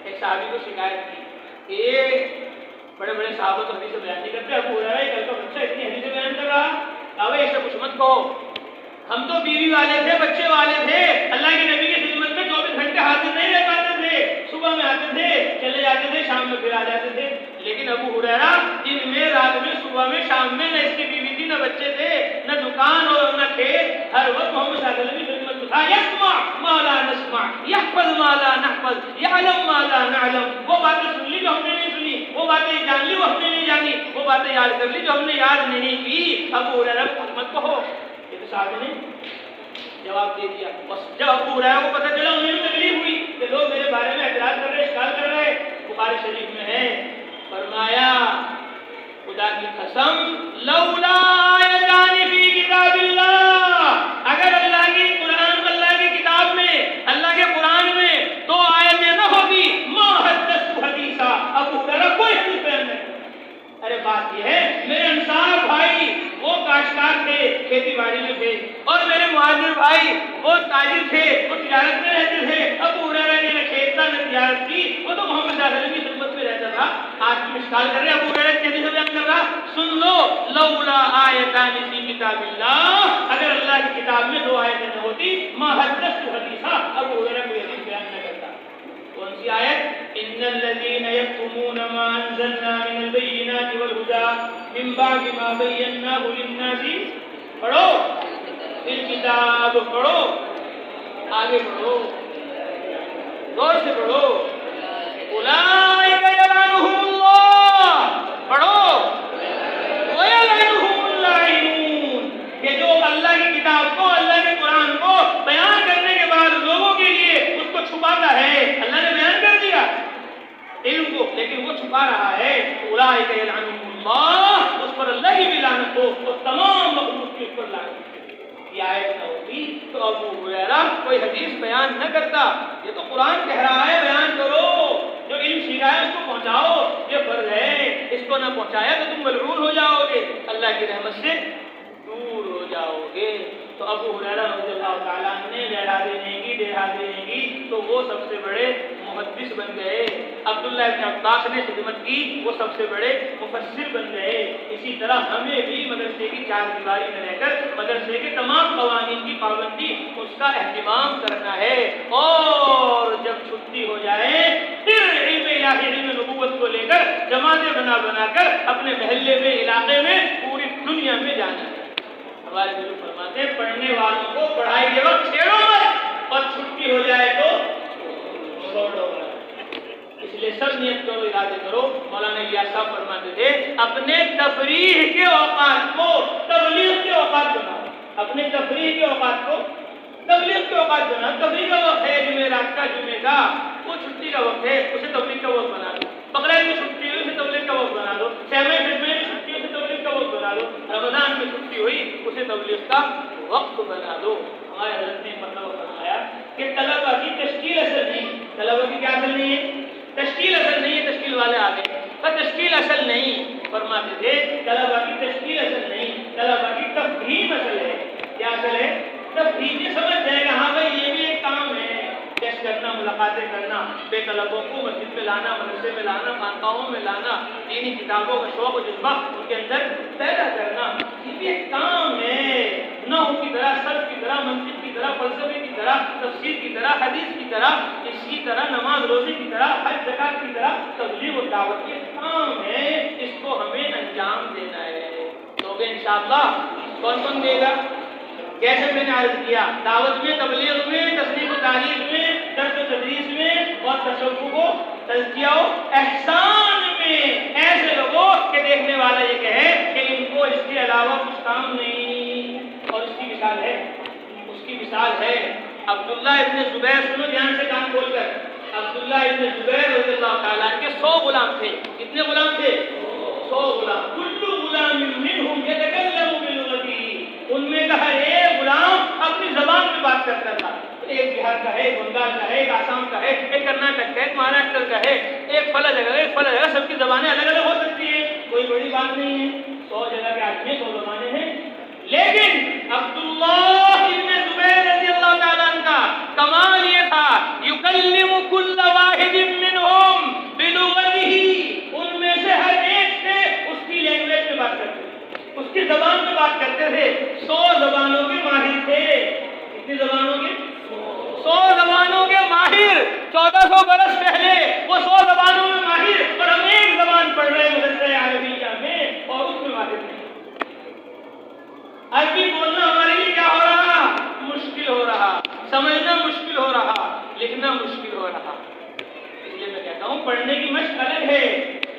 ایک صحابی کو شکایت کی، ایک بڑے بڑے صحابہ تو حدیث بیان نہیں کرتے، ابو ہریرہ کل کا بچہ اتنی حدیث بیان کر رہا، کہا اس سے کچھ مت کہو، ہم تو بیوی والے تھے، بچے والے تھے، اللہ کے نبی کی خدمت میں 24 گھنٹے حاضر نہیں رہ پاتے تھے، صبح میں آتے تھے، چلے جاتے تھے، شام میں پھر آ جاتے تھے، لیکن ابو ہریرہ دن میں، رات میں، صبح میں، شام میں، نہ اس کی بیوی تھی، نہ بچے تھے، نہ دکان اور نہ کھیت، ہر وقت محمد صلی اللہ علیہ وسلم کی خدمت میں تھا۔ یسمع ما لا نسمع، یحفظ ما لا نحفظ، یعلم ما لا نعلم، وہ باتیں سن لی جو ہم نے نہیں سنی، وہ باتیں جان لی وہ ہم نے نہیں جانی، وہ باتیں یاد کر لی جو ہم نے یاد نہیں کی۔ ابو ہریرہ کو مت کہو، یہ تو صاحب نے جواب دے دیا۔ جب ابو ہریرہ کو پتہ چلا، انہیں بھی تکلیف ہوئی کہ لوگ میرے بارے میں اعتراض کر رہے، اشکال کر رہے، بخاری شریف میں ہے، فرمایا خدا کی قسم لولا آیتان فی کتاب اللہ، اگر اللہ کی قرآن، اللہ کی کتاب میں، اللہ کے قرآن میں 2 آیتیں نہ ہوتی، ما حدثت حدیثا، ابو ہریرہ کوئی حدیث بیان نہیں۔ ارے بات یہ ہے، میرے انصار بھائی وہ کاشتکار تھے، کھیتی باڑی میں تھے، اور میرے مہاجر بھائی وہ تاجر تھے، وہ تجارت میں رہتے تھے۔ ابو ہریرہ نے نہ کھیت تھا نہ تجارت کی، وہ تو محمد صلی اللہ علیہ وسلم کی خدمت میں رہتا تھا۔ آج کی اشکال کر رہے ابو ہریرہ کی حدیث بیان کر رہا، سن لو لولا آیتان فی کتاب اللہ، اگر اللہ کی کتاب میں 2 آیتیں نہ ہوتی، ما حدثت حدیثا، ابو ہریرہ کوئی حدیث بیان نہ کرتا۔ کون سی آیت؟ ان الذين يكتمون ما انزلنا من البينات والهدى من بعد ما بيناه للناس، پڑھو الکتاب، پڑھو آگے پڑھو، غور سے پڑھو، اولئک یلعنهم اللہ، پڑھو ویلعنهم اللاعنون، کہ جو اللہ کی کتاب کو، اللہ کے قرآن کو بیان کرنے کے بعد لوگوں کے لیے اس کو چھپاتا ہے، اللہ نے بیان کر دیا علم کو، لیکن وہ چھپا رہا ہے، اولئک یلعنهم اللہ، اس پر اللہ کی بھی لعنت ہو اور تمام مخلوق کی اس پر لعنت ہو۔ یہ آیت نہ ہوتی تو ابو ہریرہ کوئی حدیث بیان نہ کرتا۔ یہ تو قرآن کہہ رہا ہے بیان کرو، جو علم سیکھا ہے اس کو پہنچاؤ، یہ فرض ہے، اس کو نہ پہنچایا تو تم ملعون ہو جاؤ گے، اللہ کی رحمت سے دور ہو جاؤ گے۔ تو ابو ہریرہ رضی اللہ تعالیٰ عنہ نے ڈیرہ دینے کی تو وہ سب سے بڑے محدث بن گئے، عبداللہ ابن عباس نے خدمت کی، وہ سب سے بڑے مفسر بن گئے۔ اسی طرح ہمیں بھی مدرسے کی 4 دیواری میں رہ کر مدرسے کے تمام قوانین کی پابندی، اس کا اہتمام کرنا ہے، اور جب چھٹی ہو جائے پھر علم الہی، علم نبوت کو لے کر جماعتیں بنا کر اپنے محلے میں، علاقے میں، پوری دنیا میں جانا ہے۔ ہمارے بزرگ فرماتے ہیں پڑھنے والوں کو پڑھائی کے وقت چھیڑو مت، اور چھٹی ہو جائے تو چھوڑو مت۔ اس لیے سب نیت کرو، ارادے کرو۔ مولانا الیاس صاحب فرماتے تھے اپنے تفریح کے اوقات کو تبلیغ کے اوقات بناؤ، اپنے تفریح کے اوقات کو تبلیغ کے اوقات بناؤ۔ تبلیغ کا وقت ہے جمعرات کا، جمعے کا، وہ چھٹی کا وقت ہے، اسے تبلیغ کا وقت بنا دو۔ بقرعید میں چھٹی ہوئی، اسے تبلیغ کا وقت بنا دو۔ 6 مئی میں چھٹی ہوئی، اسے تبلیغ کا وقت بنا دو۔ رمضان میں چھٹی ہوئی، اسے تبلیغ کا وقت بنا دو۔ ہمارے حضرت نے مطلب فرمایا کہ طلبہ کی تشکیل اصل نہیں، طلبہ کی کیا اصل نہیں ہے؟ تشکیل اصل نہیں ہے، تشکیل والے آگے، پر تشکیل اصل نہیں۔ فرماتے تھے طلبہ کی تشکیل اصل نہیں، طلبہ کی تفہیم اصل ہے۔ کیا اصل ہے؟ تفہیم، یہ سمجھ جائے گا ہاں بھائی یہ بھی ایک کام ہے، ٹیسٹ کرنا، ملاقاتیں کرنا، بے طلبوں کو مسجد میں لانا، مدرسے میں لانا، خانقاہوں میں لانا، دینی کتابوں کا شوق و جذبہ ان کے اندر پیدا کرنا، یہ بھی ایک کام ہے۔ نحو کی طرح، صرف کی طرح، منطق کی طرح، فلسفے کی طرح، تفسیر کی طرح، حدیث کی طرح، اس کی طرح نماز روزے کی طرح، حج زکات کی طرح تبلیغ و دعوت یہ کام ہے، اس کو ہمیں انجام دینا ہے۔ تو انشاءاللہ کون کون دے گا؟ جیسے میں نے عرض کیا، دعوت میں، تبلیغ میں، تصنیف و تعریف میں، درس و تدریس میں، اور تصوف و تزکیہ و احسان میں ایسے لوگوں کہ دیکھنے والا یہ کہے کہ ان کو اس کے علاوہ کچھ کام نہیں۔ اور اس کی مثال ہے، عبداللہ ابن زبیر، سنو دھیان سے کان کھول کر، عبداللہ ابن زبیر رضی اللہ تعالیٰ کے 100 غلام تھے۔ کتنے غلام تھے؟ 100 غلام۔ کل غلام منہم یتکلم بلغتی، ان میں کا ہر ایک غلام اپنی زبان میں بات کرتا تھا۔ ایک بہار کا ہے، ایک بنگال کا ہے، ایک آسام کا ہے، ایک کرناٹک کا ہے، ایک مہاراشٹر کا ہے، ایک فلاں جگہ، ایک فلاں جگہ، سب کی زبانیں الگ الگ ہو سکتی ہیں، کوئی بڑی بات نہیں ہے۔ 100 جگہ کے آدمی 100 زبانیں ہیں، لیکن عبداللہ ابن زبیر رضی اللہ تعالیٰ عنہ کا کمال یہ تھا، یہ یکلم کل واحد منہم بلغتہ، ان میں سے ہر ایک سے اس کی لینگویج میں بات کرتے تھے، اس کی زبان میں بات کرتے تھے۔ 100 زبانوں کے ماہر تھے۔ کتنی زبانوں کے؟ 100 زبانوں کے ماہر۔ 1400 برس پہلے وہ 100 زبانوں میں ماہر، اور ہم ایک زبان پڑھ رہے ہیں مدرسہ عربیہ میں اور اس میں ماہر نہیں۔ عربی بولنا ہمارے لیے کیا ہو رہا؟ مشکل ہو رہا، سمجھنا مشکل ہو رہا، لکھنا مشکل ہو رہا۔ اس لیے میں کہتا ہوں پڑھنے کی مشق الگ ہے،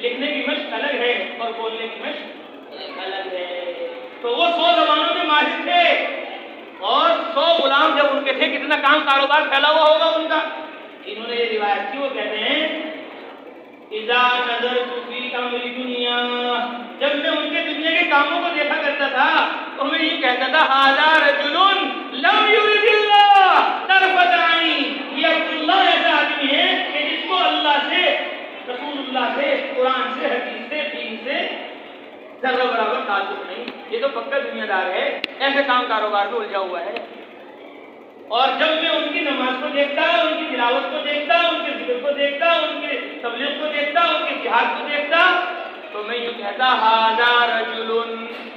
لکھنے کی مشق الگ ہے، اور بولنے کی مشق الگ ہے۔ تو وہ 100 زبانوں کے ماہر تھے، اور 100 غلام جب ان کے تھے، کتنا کام کاروبار پھیلا ہوا ہوگا ان کا۔ انہوں نے یہ روایت کی، وہ کہتے ہیں اذا نظرت فی امر دنیا، جب میں ان کے دنیا کے کاموں کو دیکھا کرتا تھا تو میں یہ کہتا تھا ھذا رجل لم یرد اللہ طرفۃ عین، یہ عبداللہ ایسا آدمی ہے کہ جس کو اللہ سے، رسول اللہ سے، قرآن سے، حدیث سے، دین سے ذرہ برابر تعلق نہیں، یہ تو پکا دنیا دار ہے، ایسے کام کاروبار میں الجھا ہوا ہے۔ اور جب میں ان کی نماز کو دیکھتا، ان کی تلاوت کو دیکھتا، ان کے ذکر کو دیکھتا، ان کے تبلیغ کو دیکھتا، ان کے جہاد کو دیکھتا، تو میں یوں کہتا ھذا رجل،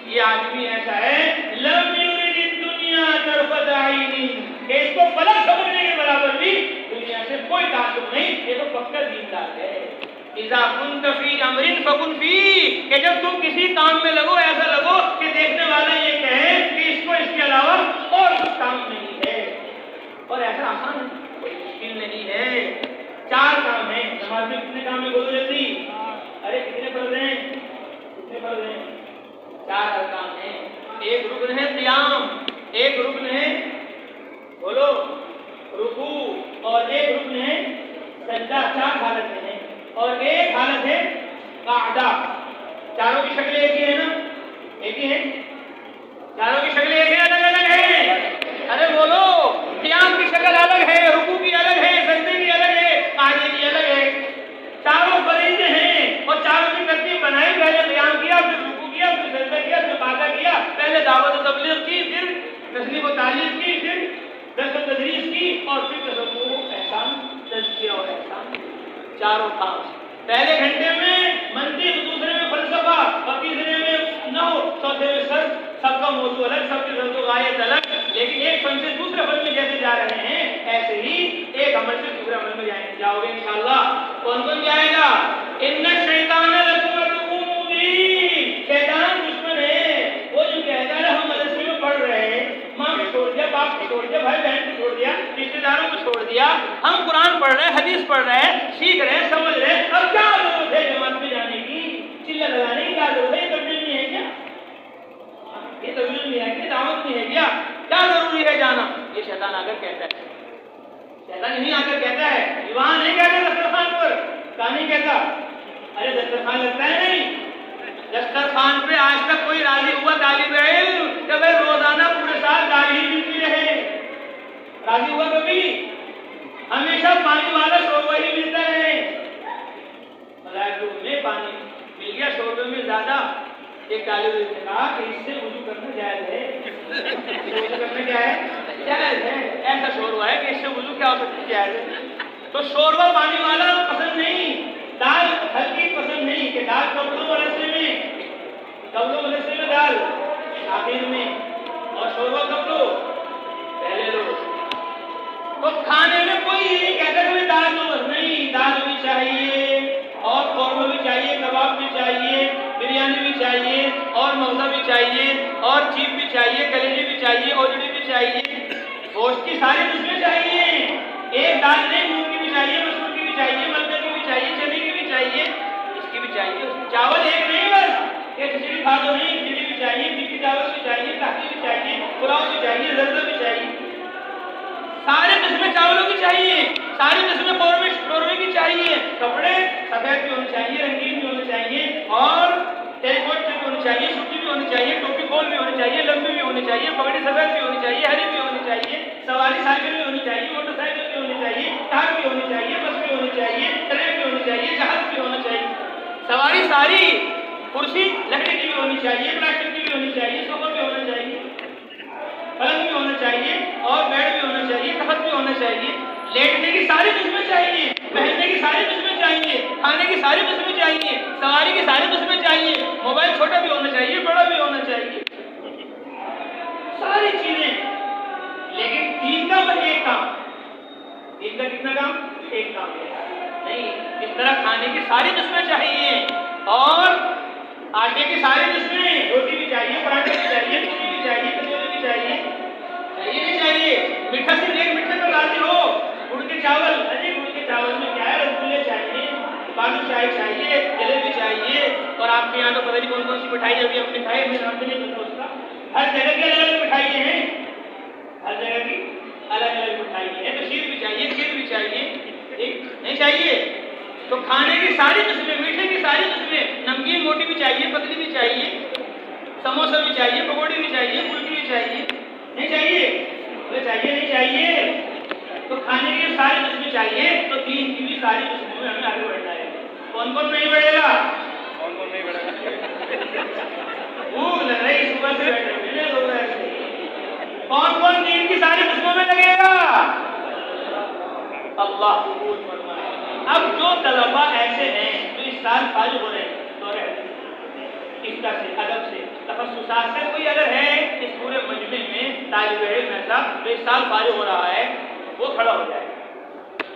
یہ آدمی ایسا ہے لم یرد الدنیا طرفۃ عین، کہ اس کو پلک سمجھنے کے برابر بھی دنیا سے کوئی تعلق نہیں، یہ تو پکا دیندار ہے۔ اذا كنت في امر فكن فيه، کہ جب تم کسی کام میں لگو ایسا لگو کہ دیکھنے والا یہ کہے کہ اس کو اس کے علاوہ اور کچھ کام نہیں ہے۔ اور ایسا آسان ہے، کوئی مشکل نہیں ہے۔ 4 کام ہیں نماز میں۔ کتنے کام ہیں بولو جلدی؟ ارے کتنے فرض ہیں؟ کتنے فرض ہیں؟ 4 ارکان ہیں۔ ایک رکن ہے قیام، ایک رکن ہے بولو رکوع، اور ایک رکن ہے سجدہ۔ 4 حالتیں ہیں، اور ایک حالت ہے قعدہ۔ چاروں کی شکلیں ایک ہی ہے نا؟ ایک ہی ہے؟ چاروں کی شکلیں ایک ہی الگ الگ ہیں؟ ارے بولو، قیام کی شکل الگ ہے، رکوع کی الگ ہے، سجدے کی الگ ہے، قعدے کی الگ ہے۔ چاروں فریضے ہیں، اور چاروں کی ترتیب بنائی، پہلے قیام کیا، پھر رکوع کیا، پھر سجدہ کیا، پھر قعدہ کیا، پہلے دعوت و تبلیغ کی، پھر تصنیف و تعلیم کی، پھر درس و تدریس کی، اور پھر تصوف و احسان، تزکیہ اور احسان۔ 4 کام۔ پہلے گھنٹے میں منطق، دوسرے میں فلسفہ، اور تیسرے میں نحو، چوتھے میں صرف، سب کا موضوع الگ، سب کے غرض و غایت الگ، لیکن ایک فن سے دوسرے فن میں جیسے جا رہے ہیں ایسے ہی ایک عمل سے دوسرے عمل میں جاؤ گے انشاءاللہ۔ کون کون جائے گا؟ ان الشیطان لکم عدو مبین، شیطان دشمن ہے۔ وہ جو کہتا ہے ہم مدرسے میں پڑھ رہے ہیں، ماں کو چھوڑ دیا، باپ کو چھوڑ دیا، بھائی بہن کو چھوڑ دیا، رشتے داروں کو چھوڑ دیا، ہم قرآن پڑھ رہے ہیں، حدیث پڑھ رہے ہیں، سیکھ رہے ہیں، سمجھ رہے ہیں، اب کیا ضرورت ہے جماعت میں جانے کی، چلہ لگانے کی کیا ضرورت ہے؟ یہ تبلیغ نہیں ہے کیا؟ یہ تبلیغ نہیں ہے کیا؟ دعوت نہیں ہے کیا؟ کیا ضروری ہے جانا؟ یہ شیطان آ کر کہتا ہے، شیطان یہیں آ کر کہتا ہے، وہاں نہیں کہتا دسترخوان پر، کہاں نہیں کہتا؟ ارے دسترخوان لگتا ہے نہیں؟ دسترخوان پہ آج تک کوئی راضی ہوا طالب علم کہ بھائی روزانہ پورے سال دال ہی ملتی رہے؟ راضی ہوا کبھی؟ ہمیشہ پانی والا شوربہ ہی ملتا رہے؟ ملائکہ میں پانی مل گیا، شوربے میں زیادہ۔ ایک طالب علم نے کہا کہ اس سے وضو کرنا جائز ہے، وضو کرنا کیا ہے؟ جائز ہے۔ ایسا شوربہ ہے کہ اس سے وضو کیا ہو سکتا ہے؟ جائز ہے۔ تو شوربہ پانی والا پسند نہیں، دال ہلکی پسند نہیں، کہ دال کب لو مدرسے میں، کب لو مدرسے میں دال آخر میں، اور شوربہ کب لو؟ پہلے لو۔ تو کھانے میں کوئی یہ نہیں کہتا کہ دال لو، نہیں، دال بھی چاہیے، اور قورمہ بھی چاہیے، کباب بھی چاہیے، بریانی بھی چاہیے، اور موزہ بھی چاہیے، اور چیپ بھی چاہیے، کلیجے بھی چاہیے، اوجڑی بھی چاہیے، گوشت کی ساری قسمیں چاہیے۔ ایک دال نہیں، مونگ کی بھی چاہیے، مسور کی بھی چاہیے، ملکے کی بھی چاہیے، چنے کی بھی چاہیے، اس کی بھی چاہیے۔ چاول ایک نہیں بس، ایک کھچڑی کھا دو نہیں، کھچڑی بھی چاہیے، میٹھی چاول بھی چاہیے، کاٹی بھی چاہیے، پلاؤ بھی چاہیے، زردہ بھی چاہیے، سارے قسمیں چاولوں کی چاہیے، ساری قسمیں قورمے کی چاہیے۔ کپڑے سفید بھی ہونے چاہیے، رنگین بھی ہونے چاہیے، اور ٹیریکوٹ بھی ہونے چاہیے، سوتی بھی ہونی چاہیے، ٹوپی گول بھی ہونی چاہیے، لمبی بھی ہونی چاہیے، پگڑی سفید بھی ہونی چاہیے، ہری بھی ہونی چاہیے، سواری سائیکل بھی ہونی چاہیے، موٹر سائیکل بھی ہونی چاہیے، کار بھی ہونی چاہیے، بس بھی ہونی چاہیے، ٹرین بھی ہونی چاہیے، جہاز بھی ہونا چاہیے، سواری ساری، کرسی لکڑی کی بھی ہونی چاہیے، پلاسٹک کی بھی ہونی چاہیے، صوفہ بھی ہونا چاہیے، پلنگ بھی ہونا چاہیے، اور بیڈ بھی ہونا چاہیے، تخت بھی ہونا چاہیے، لیٹنے کی ساری قسمیں چاہیے، پہننے کی ساری قسمیں چاہیے، کھانے کی ساری قسمیں چاہیے، سواری کی ساری قسمیں چاہیے، موبائل چھوٹا بھی ہونا چاہیے، بڑا بھی ہونا چاہیے، ساری چیزیں۔ لیکن دین کا بس ایک کام، دین کا کتنا کام؟ ایک کام نہیں۔ اس طرح کھانے کی ساری قسمیں چاہیے اور آٹے کی ساری قسمیں، روٹی بھی چاہیے، پراٹھے بھی چاہیے، پوری بھی چاہیے، کچوری بھی چاہیے، چاہیے نہیں چاہیے؟ میٹھا صرف ایک میٹھے پر راضی ہو، گڑ کے چاول، ارے گڑ کے چاول میں کیا ہے؟ رسگلے چاہیے، بالو شاہی چاہیے، جلیبی چاہیے، اور آپ کے یہاں تو پتہ نہیں کون کون سی مٹھائی ابھی ہم نے کھائی، ہمیں نام نہیں پتا اس کا۔ ہر جگہ کی الگ الگ مٹھائی ہیں، ہر جگہ کی الگ الگ مٹھائی ہے، تو شیر بھی چاہیے، کھیر بھی چاہیے، ٹھیک نہیں چاہیے؟ تو کھانے کی ساری قسمیں، میٹھے کی ساری قسمیں، نمکین روٹی بھی چاہیے، پتلی بھی چاہیے، سموسہ بھی چاہیے، پکوڑی بھی چاہیے، پھلکی بھی چاہیے، نہیں چاہیے؟ بولے چاہیے نہیں چاہیے؟ تو کھانے کی ساری قسمیں چاہیے، تو دین کی بھی ساری قسموں میں ہمیں آگے بڑھنا ہے۔ کون کون نہیں بڑھے گا؟ کون کون نہیں بڑھے گا؟ بھوک لگ رہی صبح سے بیٹھے ہوئے لوگ ایسے۔ کون کون دین کی ساری قسموں میں لگے گا؟ اللہ قبول فرمائے۔ اب جو طلباء ایسے ہیں جو اس سال فارغ ہو رہے ہیں، دورہ افتا سے، ادب سے، تخصصات سے، کوئی اگر ہے اس پورے مجمع میں طالب علم ایسا جو اس سال فارغ ہو رہا ہے، وہ کھڑا ہو جائے۔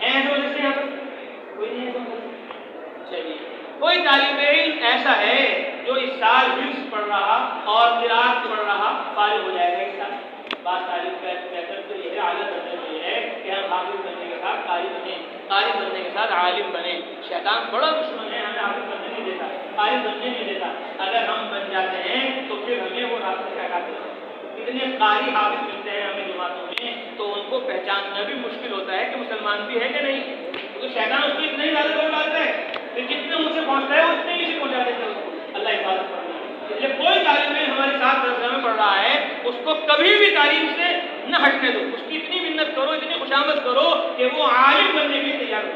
ایسے وجہ سے یہاں پر کوئی نہیں ہے؟ چلیے، کوئی طالب علم ایسا ہے جو اس سال حفظ پڑھ رہا اور قرات پڑھ رہا، فارغ ہو جائے گا اس سال۔ بات تعلیم بہتر تو یہ ہے، عادت بننے میں یہ ہے کہ ہم حافظ بننے کے ساتھ قاری بنیں، قاری بننے کے ساتھ عالم بنیں۔ شیطان بڑا دشمن ہے، ہمیں حافظ بننے نہیں دیتا، قاری بننے نہیں دیتا۔ اگر ہم بن جاتے ہیں تو پھر ہمیں وہ راستے سے ہٹاتے ہیں۔ اتنے قاری حافظ ملتے ہیں ہمیں جماعتوں میں، تو ان کو پہچاننا بھی مشکل ہوتا ہے کہ مسلمان بھی ہے کہ نہیں، کیونکہ شیطان اس کو اتنا ہی زیادہ بول ڈالتا ہے کہ جتنے مجھ سے پہنچتا ہے وہ اتنے ہی سے پہنچا دیتے ہیں اس کو۔ اللہ حفاظت کرنا۔ اس لیے کوئی طالب علم ہمارے ساتھ درسگاہ میں پڑھ رہا ہے، اس کو کبھی بھی تعلیم سے نہ ہٹنے دو، اس کی اتنی منت کرو، اتنی خوشامد کرو کہ وہ عالم بننے کے لیے تیار ہو۔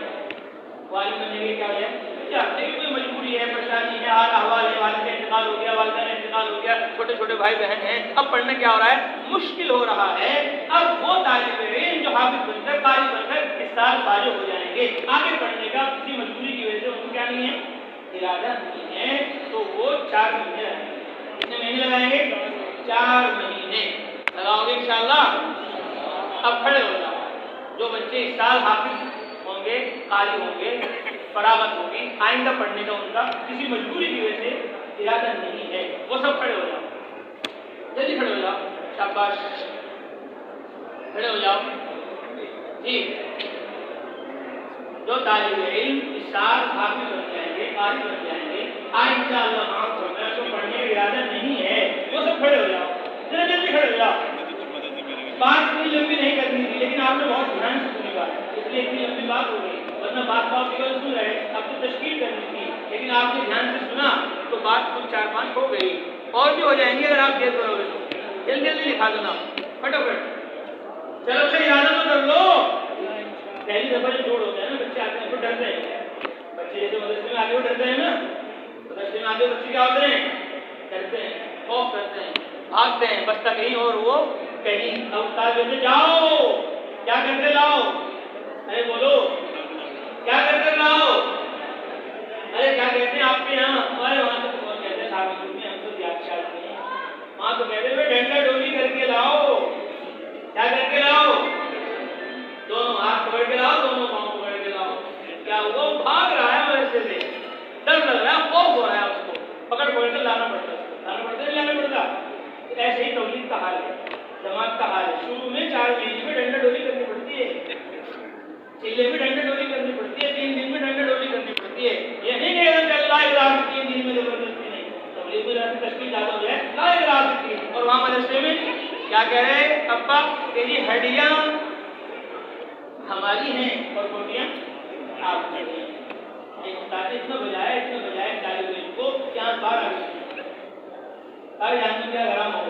وہ عالم بننے کے لیے کیا ہو جائے؟ کوئی مجبوری ہے، پریشانی ہے، حال احوال ہے، والد کا انتقال ہو گیا، والدہ کا انتقال ہو گیا، چھوٹے چھوٹے بھائی بہن ہیں، اب پڑھنا کیا ہو رہا ہے؟ مشکل ہو رہا ہے۔ اب وہ طالب علم جو حافظ بن کر، قاری بن کر اس سال فارغ ہو جائیں گے، آگے پڑھنے کا کسی مجبوری کی وجہ سے ان کو کیا نہیں ہے؟ ارادہ نہیں ہے، تو وہ 4 مہینے لگائیں گے۔ کتنے مہینے لگائیں گے؟ 4 مہینے لگاؤ گے انشاءاللہ۔ اب کھڑے ہو جاؤ۔ جو بچے اس سال حافظ ہوں گے، قاری ہوں گے، فراغت ہوگی، آئندہ پڑھنے کا ان کا کسی مجبوری کی وجہ سے ارادہ نہیں ہے، وہ سب کھڑے ہو جاؤ، جلدی کھڑے ہو جاؤ، شاباش، کھڑے ہو جاؤ جی۔ جو طالب علم اس سال حافظ بن جائیں گے، قاری بن جائیں گے، آئندہ اللہ معاف فرمائے تو پڑھنے کا ارادہ نہیں ہے، وہ سب کھڑے ہو جاؤ، ذرا جلدی کھڑے ہو جاؤ۔ بات اتنی لمبی نہیں کرنی تھی، لیکن آپ نے بہت دھیان سے سنی بات، اس لیے اتنی لمبی بات ہو گئی، ورنہ بات کی وجہ سن رہے، اب تو تشکیل کرنی تھی، لیکن آپ نے دھیان سے سنا تو بات کچھ 4-5 ہو گئی، اور بھی ہو جائیں گی اگر آپ دیر کرو گے تو۔ جلدی جلدی لکھا دو نام فٹافٹ۔ چلو اچھا ارادہ تو کر لو۔ پہلی دفعہ جو جوڑ ہوتا ہے نا، بچے آتے ہیں تو ڈرتے ہیں، بچے جیسے مدرسے میں آتے ہوئے ڈرتے ہیں نا، مدرسے میں آتے ہوئے بچے کیا ہوتے ہیں؟ ڈرتے ہیں، خوف کرتے ہیں، بھاگتے ہیں، بچہ کہیں اور وہ کہیں۔ اب استاد کہتے جاؤ، کیا کرتے لاؤ؟ ارے بولو کیا کرتے لاؤ؟ ارے کیا کہتے ہیں آپ کے یہاں؟ ارے وہاں تو کون کہتے ہیں صاحب میں، ہم تو زیادہ چاہتے ہیں، وہاں تو کہتے ہیں ڈنڈا ڈولی کر کے لاؤ۔ کیا کر کے لاؤ؟ دونوں ہاتھ پکڑ کے لاؤ، دونوں پاؤں پکڑ کے لاؤ۔ کیا ہوا؟ وہ بھاگ رہا ہے مدرسے سے، ڈر لگ رہا ہے، خوف ہو رہا ہے، اس کو پکڑ کے لانا پڑتا ہے، لانا پڑتا ہے، لانا پڑتا۔ ایسے ہی توحید کا حال ہے، جماعت کا حال ہے۔ شروع میں 4 مہینے میں ڈنڈا ڈولی کرنی پڑتی ہے، چلے میں ڈنڈا ڈولی کرنی پڑتی ہے، 3 دن میں ڈنڈا ڈولی کرنی پڑتی ہے۔ یہ نہیں کہ اللہ اقرار 3 دن میں زبردستی نہیں، تبلیغ میں تشکیل زیادہ ہو جائے، لا اقرار کی۔ اور وہاں مدرسے میں کیا کہہ رہے ابا کہ یہ ہڈیاں ہماری ہیں اور بوٹیاں آپ کی ہیں۔ اتنا بجایا طالب علم کو کہ آنکھ باہر آ گئی، سارے جانتے کیا حرام ہو